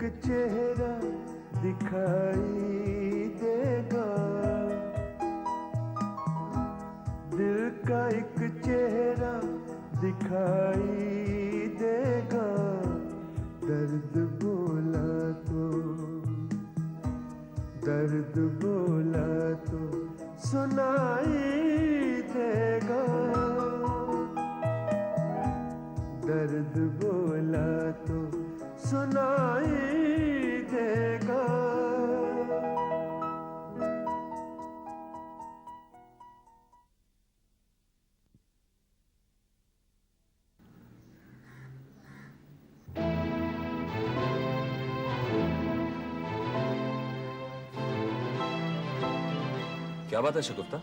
चेहरा दिखाई देगा, दिल का एक चेहरा दिखाई देगा, दर्द बोला तो, दर्द बोला तो सुनाई देगा, दर्द बोला तो सुनाई देगा। क्या बात है शगुफ्ता?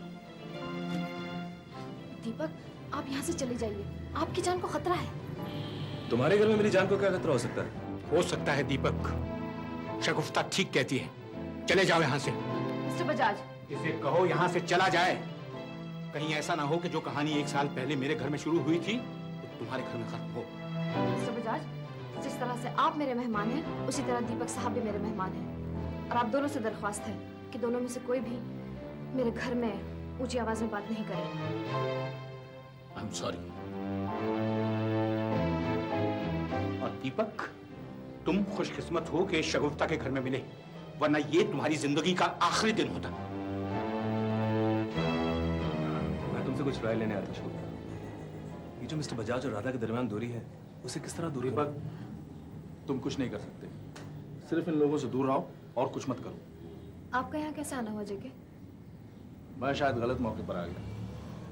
दीपक, आप यहाँ से चले जाइए, आपकी जान को खतरा है। तुम्हारे घर में मेरी जान को क्या खतरा हो सकता है? हो सकता है दीपक, शगुफ्ता ठीक कहती है। चले जाओ यहाँ से। मिस्टर बजाज, इसे कहो यहाँ से चला जाए। कहीं ऐसा ना हो कि जो कहानी 1 साल पहले मेरे घर में शुरू हुई थी वो तुम्हारे घर में खत्म हो। मिस्टर बजाज, जिस तरह से आप मेरे मेहमान हैं, उसी तरह दीपक साहब भी मेरे मेहमान हैं। और आप दोनों से दरख्वास्त है कि दोनों में से कोई भी मेरे घर में ऊंची आवाज में बात नहीं करे। I am sorry. और दीपक, तुम खुशकिस्मत हो कि शगुफ्ता के घर में मिले, वरना ये तुम्हारी जिंदगी का आखिरी दिन होता। मैं तुमसे कुछ राय लेने आता शगुफ्ता। ये जो मिस्टर बजाज और राधा के दरमियान दूरी है, उसे किस तरह दूरी? दीपक, तुम कुछ नहीं कर सकते, सिर्फ इन लोगों से दूर रहो और कुछ मत करो। आपका यहाँ कैसे आना हुआ जेके? मैं शायद गलत मौके पर आ गया।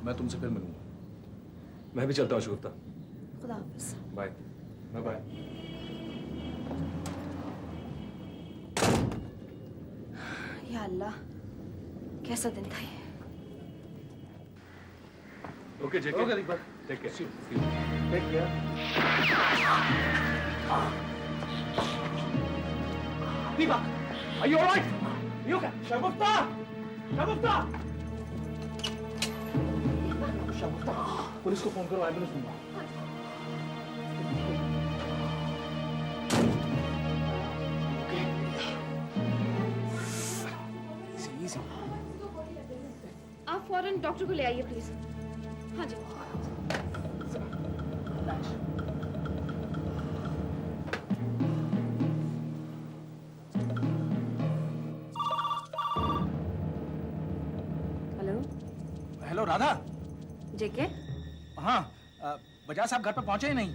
मैं तुमसे फिर मिलूंगा। मैं भी चलता हूँ शगुफ्ता। खुदा हाफिज। बाय। Bye bye. या अल्लाह, कैसा दिन था ये। Okay JK. Okay Deepak, take care. Take care. Deepak, are you all right? You okay? Shagufta! Shagufta! Shagufta, police को फोन करो, एम्बुलेंस दूंगा। आप फौरन डॉक्टर को ले आइए प्लीज। हाँ जी। हेलो। हेलो राधा। जेके, हाँ, बजाज साहब घर पर पहुंचे ही नहीं।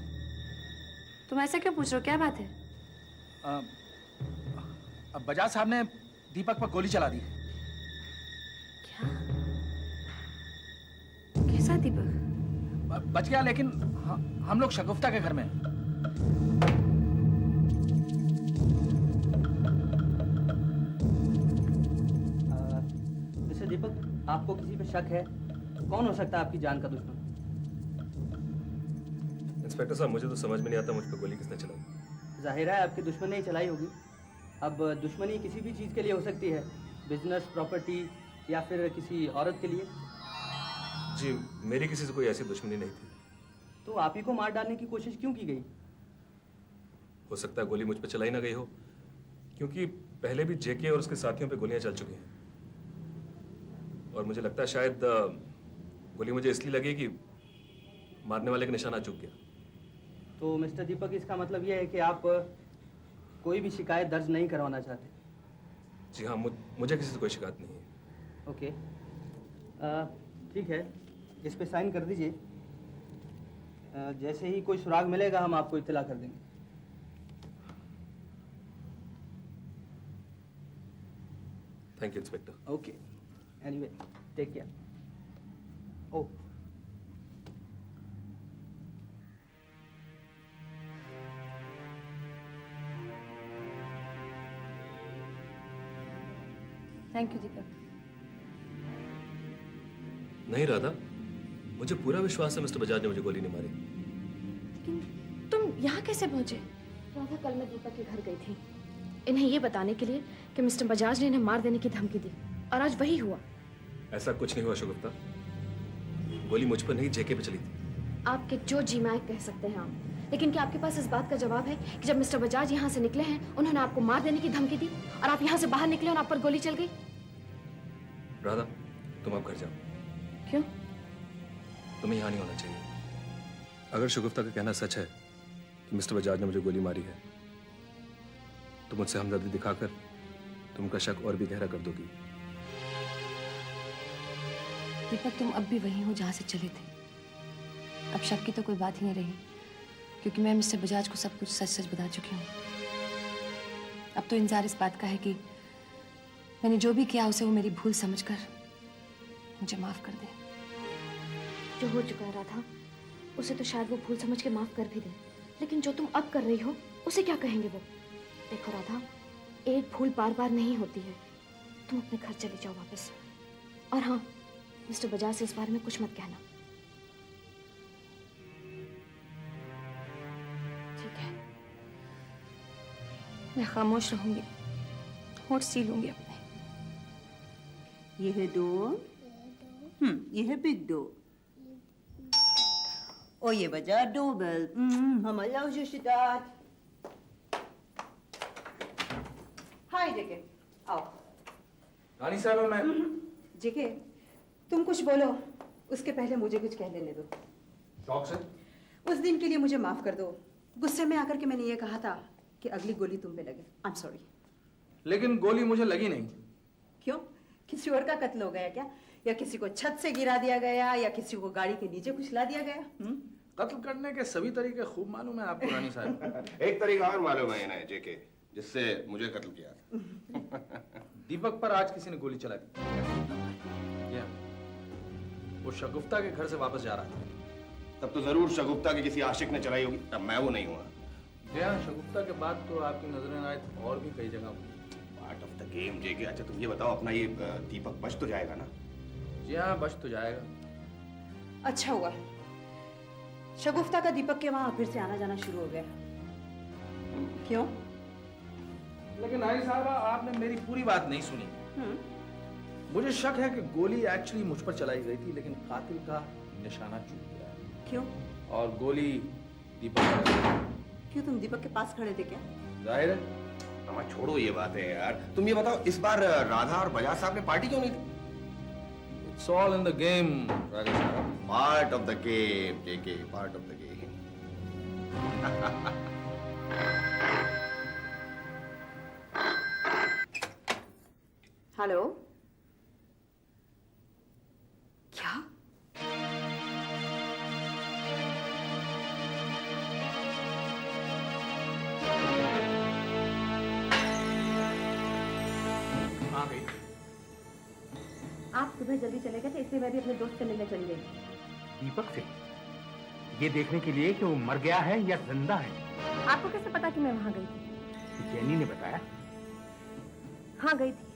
तुम ऐसा क्यों पूछ रहे हो, क्या बात है? अब बजाज साहब ने दीपक पर गोली चला दी। क्या? कैसा दीपक? बच गया, लेकिन हम लोग शगुफ्ता के घर में हैं। मिस्टर दीपक, आपको किसी पे शक है? कौन हो सकता है आपकी जान का दुश्मन? इंस्पेक्टर साहब, मुझे तो समझ में नहीं आता मुझ पर गोली किसने चलाई। जाहिर है आपके दुश्मन ने ही चलाई होगी। अब दुश्मनी किसी भी चीज़ के लिए हो सकती है, बिजनेस, प्रॉपर्टी या फिर किसी औरत के लिए। जी, मेरी किसी से कोई ऐसी दुश्मनी नहीं थी। तो आप ही को मार डालने की कोशिश क्यों की गई? हो सकता है गोली मुझ पर चलाई ना गई हो, क्योंकि पहले भी जेके और उसके साथियों पे गोलियां चल चुकी हैं। और मुझे लगता है शायद गोली मुझे इसलिए लगी कि मारने वाले का निशाना चूक गया। तो मिस्टर दीपक, इसका मतलब यह है कि आप कोई भी शिकायत दर्ज नहीं करवाना चाहते? जी हाँ, मुझे किसी से कोई शिकायत नहीं है। ओके, ठीक है, इस पे साइन कर दीजिए। जैसे ही कोई सुराग मिलेगा हम आपको इत्तला कर देंगे। Thank you inspector. Okay, anyway, take care. Oh, thank you Deepak. नहीं राधा, मुझे पूरा विश्वास है मिस्टर बजाज ने मुझे गोली नहीं मारी। लेकिन तुम यहाँ कैसे पहुंचे? राधा, कल मैं दीपक के घर गई थी इन्हें ये बताने के लिए कि मिस्टर बजाज ने इन्हें मार देने की धमकी दी, और आज वही हुआ। ऐसा कुछ नहीं हुआ शगुफ्ता, गोली मुझ पर नहीं जेके पे चली थी। आपके जो जी माए कह सकते हैं आप, लेकिन क्या आपके पास इस बात का जवाब है कि जब मिस्टर बजाज यहाँ से निकले हैं उन्होंने आपको मार देने की धमकी दी और आप यहाँ से बाहर निकले और आप पर गोली चल गई? राधा, तुम अब घर जाओ। क्यों? तुम्हें यहाँ नहीं होना चाहिए। अगर शगुफ्ता का कहना सच है कि मिस्टर बजाज ने मुझे गोली मारी है तो मुझसे हमदर्दी दिखाकर तुम उनका शक और भी गहरा कर दोगी। दीपक, तुम अब भी वही हो जहाँ से चले थे। अब शक की तो कोई बात ही नहीं रही, क्योंकि मैं मिस्टर बजाज को सब कुछ सच सच बता चुकी हूँ। अब तो इंतजार इस बात का है कि मैंने जो भी किया उसे वो मेरी भूल समझकर मुझे माफ कर दे। जो हो चुका है राधा, उसे तो शायद वो भूल समझ के माफ कर भी दे, लेकिन जो तुम अब कर रही हो उसे क्या कहेंगे वो? देखो राधा, एक भूल बार बार नहीं होती है। तुम अपने घर चले जाओ वापस। और हाँ, मिस्टर बजाज से इस बारे में कुछ मत कहना। ठीक है, मैं खामोश रहूंगी, होठ सीलूंगी अपने। ये है दो, ये है बिग दो। और ये बजा डोबल। हम अल्लाह जुशिदात। हाय जेके, आओ। रानी साहब, मैं जेके, तुम कुछ बोलो, उसके पहले मुझे कुछ कह लेने दो। शौक से उस दिन के लिए मुझे माफ कर दो। गुस्से में आकर के मैंने ये कहा था कि अगली गोली तुम पे लगे। I am sorry. लेकिन गोली मुझे लगी नहीं। क्यों? किसी और का कत्ल हो गया क्या? या किसी को छत से गिरा दिया गया, या किसी को गाड़ी के नीचे कुचला दिया गया? कत्ल करने के सभी तरीके खूब मालूम है आपको रानी साहब। एक तरीका और मालूम है इन्हें जेके, जिससे मुझे कत्ल किया था। दीपक पर आज किसी ने गोली चला दी। या, वो शगुफ्ता के घर से वापस जा रहा था। तब तो जरूर शगुफ्ता के किसी आशिक ने चलाई होगी, तब मैं वो नहीं हुआ। जी हाँ, शगुफ्ता के बाद तो आपकी नजरें आए और भी कई जगह। पार्ट ऑफ द गेम जेके। अच्छा तुम ये बताओ, अपना ये दीपक बच तो जाएगा ना? जी हाँ, बच तो जाएगा। अच्छा हुआ, शगुफ्ता का दीपक के वहां फिर से आना जाना शुरू हो गया। क्यों? लेकिन रानी साहब, आपने मेरी पूरी बात नहीं सुनी। मुझे शक है कि गोली एक्चुअली मुझ पर चलाई गई थी, लेकिन कातिल का निशाना चूक गया। क्यों? और गोली दीपक पर। क्यों, तुम दीपक के पास खड़े थे क्या? जाहिर है। अम्मा छोड़ो ये बात है यार। तुम ये बताओ, इस बार राधा और बजाज साहब ने पार्टी क्यों नहीं दी? It's all in the game, रानी साहब। Part of the game JK, part of the game. Hello, क्या? आ गई। आप सुबह जल्दी चले गए थे, इसलिए मैं भी अपने दोस्त से मिलने चली गई। दीपक से ये देखने के लिए कि वो मर गया है या जिंदा है। आपको कैसे पता कि मैं वहां गई थी? जैनी ने बताया। हाँ गई थी,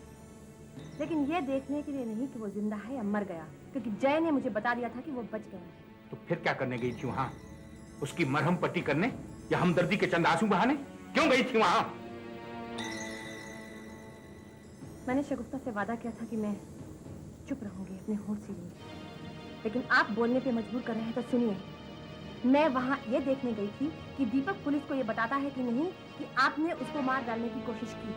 लेकिन ये देखने के लिए नहीं कि वो जिंदा है या मर गया, क्योंकि जय ने मुझे बता दिया था कि वो बच गया है। तो फिर क्या करने गई थी वहां? उसकी मरहम पट्टी करने या हमदर्दी के चंद आंसू बहाने? क्यों गई थी वहां? मैंने शगुफ्ता से वादा किया था कि मैं चुप रहूंगी, अपने होठ सीलूंगी, लेकिन आप बोलने पे मजबूर कर रहे हैं। तो सुनिए, मैं वहां ये देखने गई थी कि दीपक पुलिस को ये बताता है कि नहीं कि आपने उसको मार डालने की कोशिश की।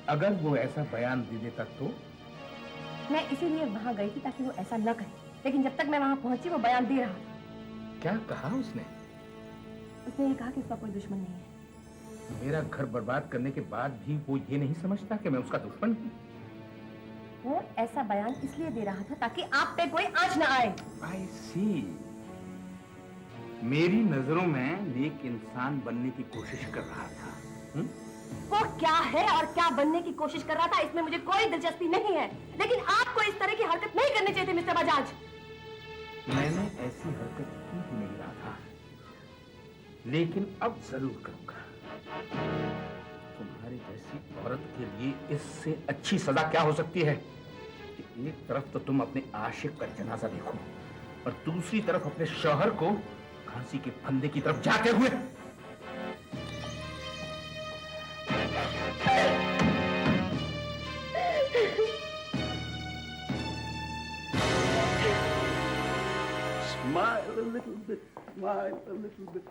अगर वो ऐसा बयान दे देता तो? मैं इसीलिए वहां गई थी ताकि वो ऐसा न करे, लेकिन जब तक मैं वहां पहुंची वो बयान दे रहा था। क्या कहा उसने? उसने ये कहा कि उसका कोई दुश्मन नहीं है। मेरा घर बर्बाद करने के बाद भी वो ये नहीं समझता कि मैं उसका दुश्मन हूं? वो ऐसा बयान इसलिए दे रहा था ताकि आप पे कोई आंच न आए। I see। मेरी नजरों में नेक इंसान बनने की कोशिश कर रहा था। वो क्या है और क्या बनने की कोशिश कर रहा था इसमें मुझे कोई दिलचस्पी नहीं है, लेकिन आपको इस तरह की हरकत नहीं करनी चाहिए थी मिस्टर बजाज। मैंने ऐसी हरकत की ही नहीं रहा था, लेकिन अब जरूर करूंगा। तुम्हारी जैसी औरत के लिए इससे अच्छी सजा क्या हो सकती है कि एक तरफ तो तुम अपने आशिक का जनाजा देखो और दूसरी तरफ अपने शौहर को फांसी के फंदे की तरफ जाते हुए। Smile a little bit, smile a little bit.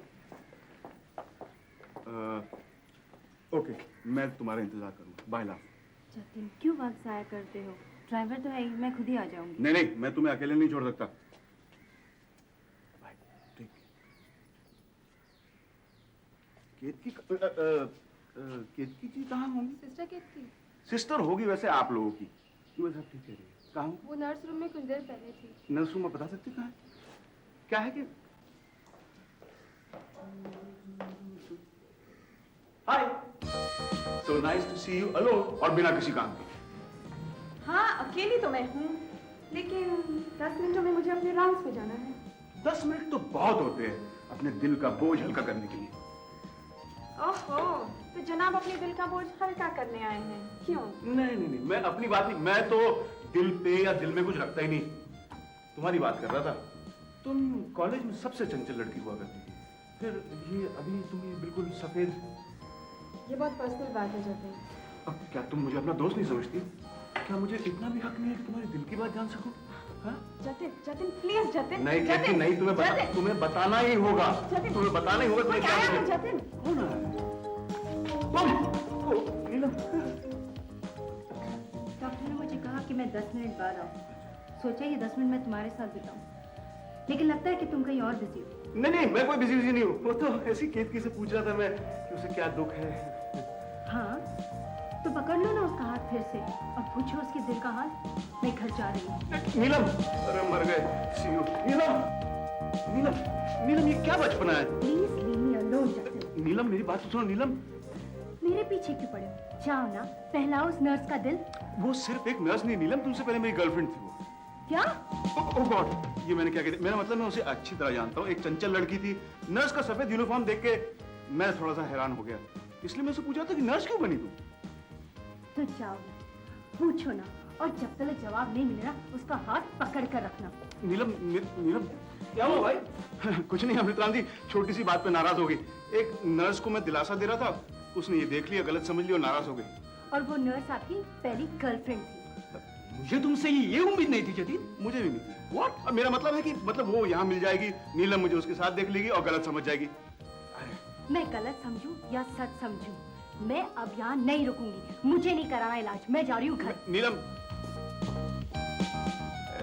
Okay, मैं तुम्हारा इंतजार करूंगा। Bye love. जतिन, क्यों वक्त जाया करते हो? ड्राइवर तो है ही, मैं खुद ही आ जाऊंगी। नहीं नहीं, मैं तुम्हें अकेले नहीं छोड़ सकता। बाय। ठीक। केतकी जी कहाँ होंगी? सिस्टर केतकी? सिस्टर होगी वैसे आप लोगों की। क्यों सब ठीक कह रही है? कहाँ? वो नर्स रूम में कुछ देर पहले थी। नर्स रूम में बता सकते कहाँ है? क्या है कि hi, so nice to see you alone और बिना किसी काम के। हाँ, अकेली तो मैं हूँ, लेकिन 10 मिनटों में मुझे अपने राउंड्स पे जाना है। 10 मिनट तो बहुत होते हैं अपने दिल का बोझ हल्का करने के लिए। ओहो, तो जनाब अपने दिल का बोझ हल्का करने आए हैं, क्यों? नहीं नहीं नहीं, मैं अपनी बात नहीं, मैं तो दिल पे या दिल में कुछ रखता ही नहीं। तुम्हारी बात कर रहा था। तुम कॉलेज में सबसे चंचल लड़की हुआ करती थी, फिर ये अभी तुम ये बिल्कुल सफेद। ये बहुत पर्सनल बात है जतिन। अब क्या तुम मुझे अपना दोस्त नहीं समझती? क्या मुझे इतना भी हक नहीं है कि तुम्हारे दिल की बात जान सकूं? हाँ? जतिन, जतिन प्लीज जतिन। नहीं कहती नहीं, तुम्हें बताना ही होगा। जतिन, तुम्हें बताना ही होगा। तुम्हें क्या है जतिन? कौन है? नीलम। डॉक्टर ने मुझे कहा कि मैं 10 मिनट बाद आऊँ। सोचा ये 10 मिनट मैं तुम्हारे साथ बिताऊं, लेकिन लगता है कि तुम कहीं और बिजी हो। नहीं नहीं, मैं कोई बिजी नहीं हूँ। वो तो ऐसी केतकी से पूछ रहा था मैं कि उसे क्या दुख है। हाँ, तो पकड़ लो ना उसका हाथ फिर से और पूछो उसके दिल का हाल। मैं घर जा रही हूँ। नीलम, अरे मर गए। सी यू। नीलम, नीलम, नीलम, ये क्या बचपना है? Please leave me alone Jatin. Neelam, मेरी बात सुनो। नीलम, मेरे पीछे क्यों पड़े हो? जाओ ना, पहलाओ उस नर्स का दिल। वो सिर्फ एक नर्स नहीं नीलम, तुमसे पहले मेरी गर्लफ्रेंड थी वो। क्या? ओह गॉड, ये मैंने क्या कह दिया? मेरा मतलब मैं उसे अच्छी तरह जानता हूँ। एक चंचल लड़की थी। नर्स का सफेद यूनिफॉर्म देख के मैं थोड़ा सा हैरान हो गया, इसलिए मैं उसे पूछा था कि नर्स क्यों बनी तू? तो जाओ ना, पूछो ना, और जब तक जवाब नहीं मिले ना, उसका हाथ पकड़ कर रखना। नीलम, नीलम, क्या हुआ भाई? कुछ नहीं अमृतराम जी, छोटी सी बात पे नाराज हो गई। एक नर्स को मैं दिलासा दे रहा था, उसने ये देख लिया, गलत समझ लिया और नाराज हो गई। और वो नर्स आपकी पहली गर्लफ्रेंड थी। मुझे तुमसे ये उम्मीद नहीं थी जतिन। मुझे भी नहीं थी। व्हाट? मेरा मतलब है कि वो यहाँ मिल जाएगी, नीलम मुझे उसके साथ देख लेगी और गलत समझ जाएगी। मैं गलत समझूं या सच समझूं, मैं अब यहाँ नहीं रुकूंगी। मुझे नहीं कराना इलाज, मैं जा रही हूँ घर। नीलम,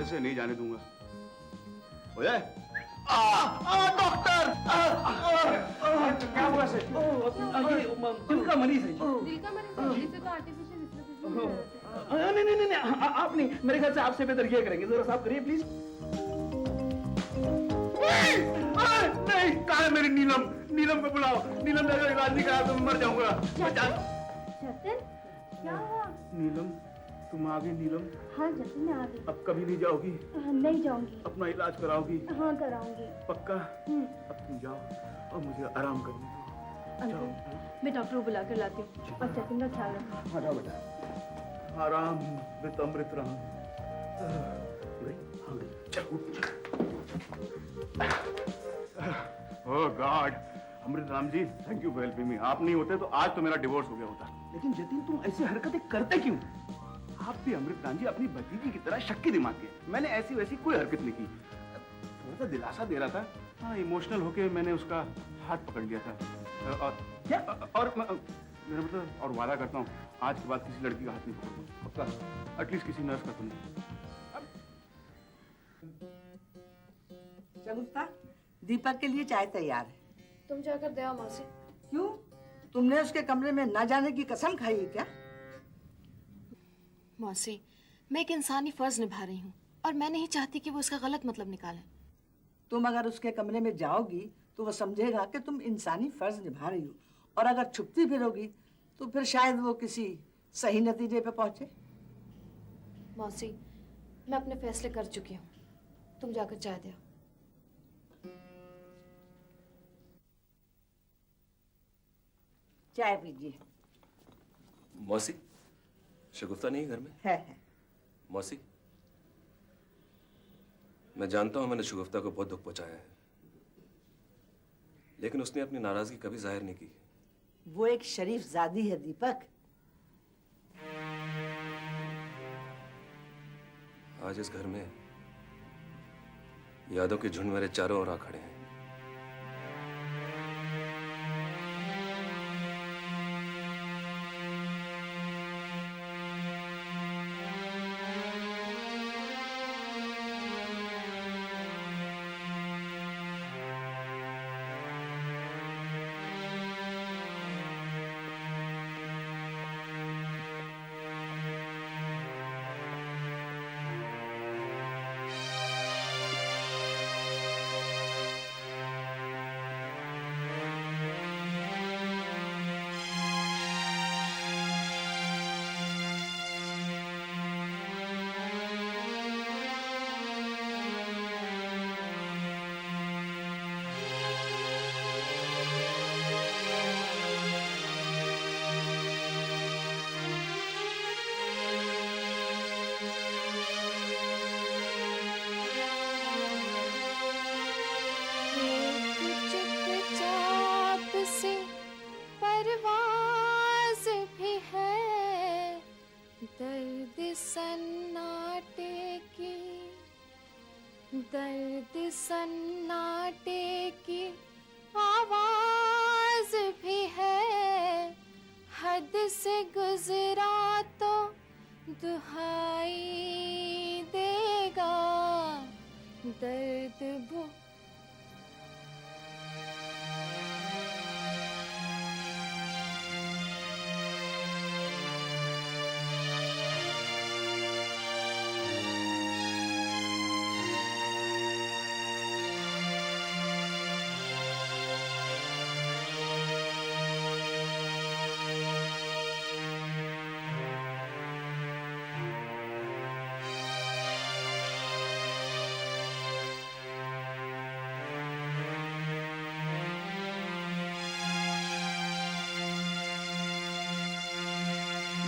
ऐसे नहीं जाने दूंगा। हो जाए? डॉक्टर! क्या हुआ से? ये दिल का मरीज है। दिल का मरीज है, तो आर्टिफिशियल नहीं नहीं नहीं, आप नहीं, मेरे ख्याल से आपसे बेहतर ये करेंगे। जरा साफ करिए प्लीज। नहीं, कहाँ है मेरी नीलम? नीलम को बुलाओ। नीलम ने अगर इलाज नहीं कराया तो मैं मर जाऊंगा। जतिन, क्या हुआ? नीलम, तुम आ गई? नीलम, हाँ जतिन, मैं आ गई। अब कभी नहीं जाओगी? नहीं जाऊंगी। अपना इलाज कराओगी? हाँ, कराऊंगी। पक्का? अब तुम जाओ और मुझे आराम करने दो। अंकल, मैं डॉक्टर को बुला कर लाती हूँ, और जतिन का ख्याल रखना। हाँ जाओ बेटा। आराम with Amrit Ram. Oh god, Amrit Ram ji, thank you for helping me. आप नहीं होते तो आज तो मेरा डिवोर्स हो गया होता। लेकिन जतिन, तुम ऐसी हरकतें करते क्यों? आप भी अमृत राम जी अपनी भतीजी की तरह शक्की दिमाग के। मैंने ऐसी वैसी कोई हरकत नहीं की, थोड़ा सा दिलासा दे रहा था। हाँ, इमोशनल होके मैंने उसका हाथ पकड़ लिया था। और क्या? और मेरा मतलब, और वादा करता हूँ आज के बाद किसी लड़की का हाथ नहीं पकड़ूंगा, पक्का। एटलीस्ट किसी नर्स का तो नहीं। शगुफ्ता, दीपक के लिए चाय तैयार है। तुम जाकर दे आओ मौसी। क्यों? तुमने उसके कमरे में न जाने की कसम खाई है क्या? मौसी, मैं एक इंसानी फर्ज निभा रही हूँ और मैं नहीं चाहती कि वो इसका गलत मतलब निकाले। तुम अगर उसके कमरे में जाओगी तो वो समझेगा कि तुम इंसानी फर्ज निभा रही हो, और अगर छुपती फिरोगी तो फिर शायद वो किसी सही नतीजे पे पहुंचे। मौसी, मैं अपने फैसले कर चुकी हूँ, तुम जाकर चाय दे आओ। चाय पीजिए। मौसी, शगुफ्ता नहीं है घर में? है। मौसी, मैं जानता हूं मैंने शगुफ्ता को बहुत दुख पहुंचाया है, लेकिन उसने अपनी नाराजगी कभी जाहिर नहीं की। वो एक शरीफ जादी है दीपक। आज इस घर में यादों के झुंड मेरे चारों ओर आ खड़े हैं। चुपचाप से परवाज भी है, दर्द सन्नाटे की, दर्द सन्नाटे की आवाज भी है, हद से गुजरा तो दुहाई देगा, दर्द वो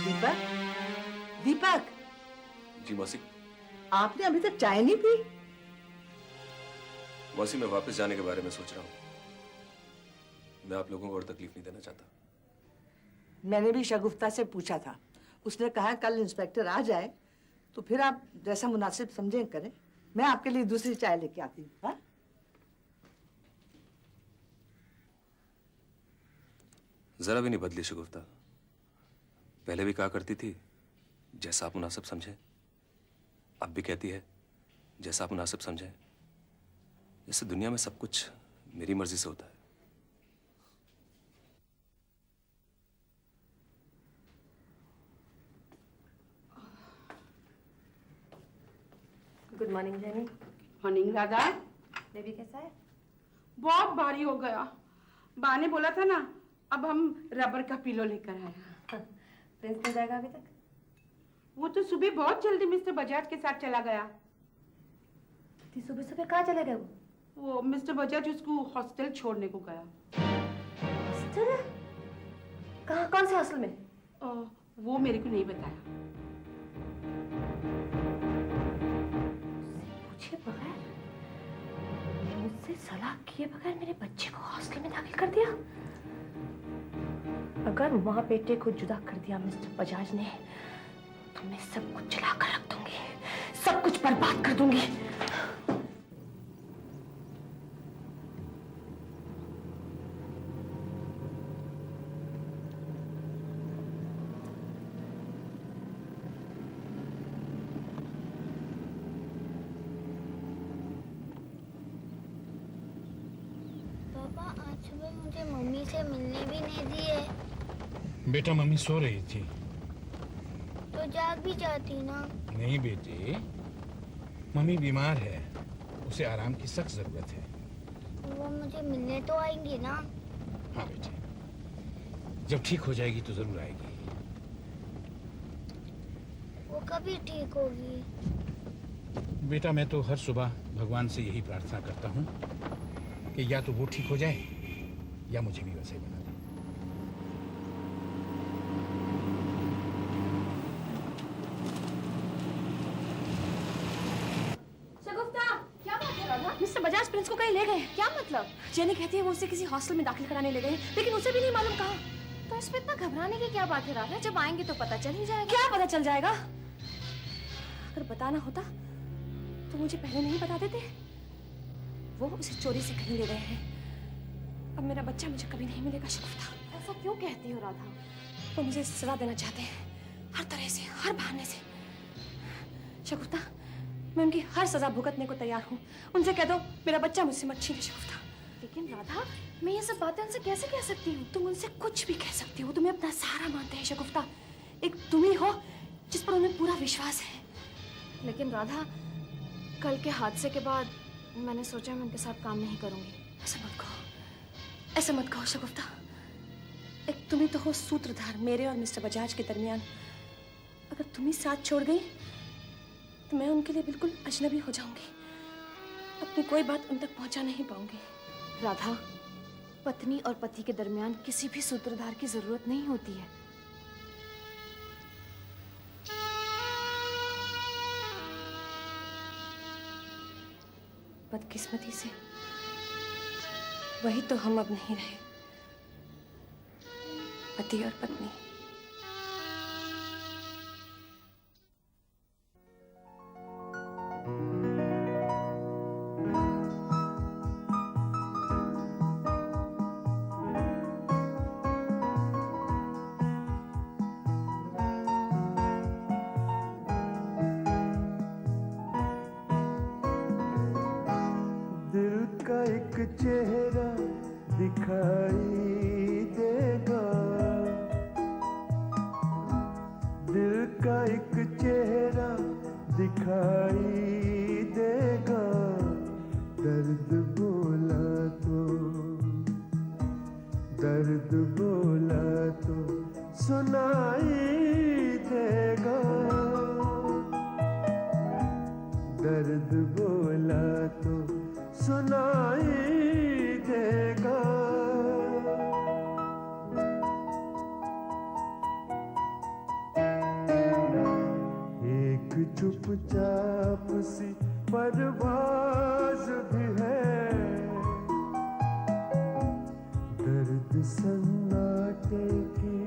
दीपक, दीपक, जी मौसी। आपने अभी तक चाय नहीं पी? मौसी, मैं वापस जाने के बारे में सोच रहा हूँ। मैं आप लोगों को और तकलीफ नहीं देना चाहता। मैंने भी शगुफ्ता से पूछा था, उसने कहा कल इंस्पेक्टर आ जाए तो फिर आप जैसा मुनासिब समझें करें। मैं आपके लिए दूसरी चाय लेके आती हूँ। हाँ? जरा भी नहीं बदली शगुफ्ता। पहले भी कहा करती थी जैसा आप मुनासिब समझे, अब भी कहती है जैसा आप मुनासिब समझे। जैसे दुनिया में सब कुछ मेरी मर्जी से होता है। Good morning Jenny. Morning Radha. Baby कैसा है? बहुत भारी हो गया। बा ने बोला था ना, अब हम रबर का पिलो लेकर आए। प्रिंस नहीं जाएगा अभी तक? वो तो सुबह बहुत जल्दी मिस्टर बजाज के साथ चला गया। सुबह सुबह कहाँ चले गए वो मिस्टर बजाज उसको हॉस्टल छोड़ने को गया। हॉस्टल? कहाँ, कौन से हॉस्टल में? वो मेरे को नहीं बताया। पूछे बगैर, मुझसे सलाह किए बगैर मेरे बच्चे को हॉस्टल में दाखिल कर दिया। अगर माँ बेटे को जुदा कर दिया मिस्टर बजाज ने, तो मैं सब कुछ जला कर रख दूंगी, सब कुछ बर्बाद कर दूंगी। पापा आज सुबह मुझे मम्मी से मिलने भी नहीं दिए। बेटा मम्मी सो रही थी। तो जाग भी जाती ना। नहीं बेटे, मम्मी बीमार है, उसे आराम की सख्त जरूरत है। वो मुझे मिलने तो आएंगी ना। हाँ बेटे, जब ठीक हो जाएगी तो जरूर आएगी। वो कभी ठीक होगी? बेटा मैं तो हर सुबह भगवान से यही प्रार्थना करता हूँ कि या तो वो ठीक हो जाए या मुझे भी वैसे ही बना दे। मिस्टर बजाज प्रिंस को कहीं ले गए। क्या मतलब? जेनी कहती है वो उसे किसी हॉस्टल में दाखिल कराने ले गए, लेकिन उसे भी नहीं मालूम कहाँ। तो इसमें इतना घबराने की क्या बात है राधा? जब आएंगे तो पता चल ही जाएगा। क्या पता चल जाएगा? अगर बताना होता तो मुझे पहले नहीं बता देते। वो उसे चोरी से कहीं ले गए हैं। अब मेरा बच्चा मुझे कभी नहीं मिलेगा शगुफ्ता। ऐसा क्यों कहती हो राधा? वो मुझे सजा देना चाहते हैं, हर तरह से, हर बहाने से। शगुफ्ता, मैं उनकी हर सजा भुगतने को तैयार हूँ। उनसे कह दो मेरा बच्चा मुझसे मत छीने शगुफ्ता। लेकिन राधा, मैं ये सब बातें उनसे कैसे कह सकती हूँ? तुम उनसे कुछ भी कह सकती हो, तुम्हें अपना सहारा मानते हैं शगुफ्ता। एक तुम ही हो जिस पर उन्हें पूरा विश्वास है। लेकिन राधा, कल के हादसे के बाद मैंने सोचा मैं उनके साथ काम नहीं करूंगी। ऐसा मत कहो, ऐसा मत कहो शगुफ्ता। एक तुम ही तो हो सूत्रधार मेरे और मिस्टर बजाज के दरमियान। अगर तुम ही साथ छोड़ गई तो मैं उनके लिए बिल्कुल अजनबी हो जाऊंगी। अपनी कोई बात उन तक पहुंचा नहीं पाऊंगी। राधा, पत्नी और पति के दरमियान किसी भी सूत्रधार की जरूरत नहीं होती है। बदकिस्मती से वही तो हम अब नहीं रहे, पति और पत्नी। दिल का एक चेहरा दिखाई देगा, दिल का एक चेहरा दिखाई देगा। दर्द बोला तो, दर्द बोला तो सुनाई देगा, दर्द बोला तो सुनाई देगा। एक चुपचाप सी परवाज़ भी है, दर्द सन्नाटे की,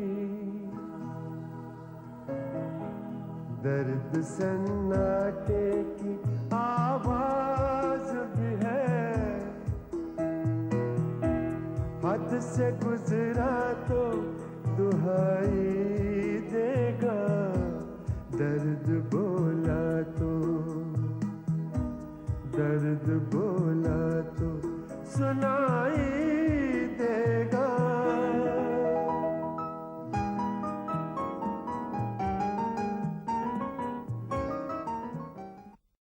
दर्द सन्नाटे की आवाज भी है। हद से गुजरा तो दुहाई देगा, दर्द बोला तो, दर्द बोला तो सुनाई देगा।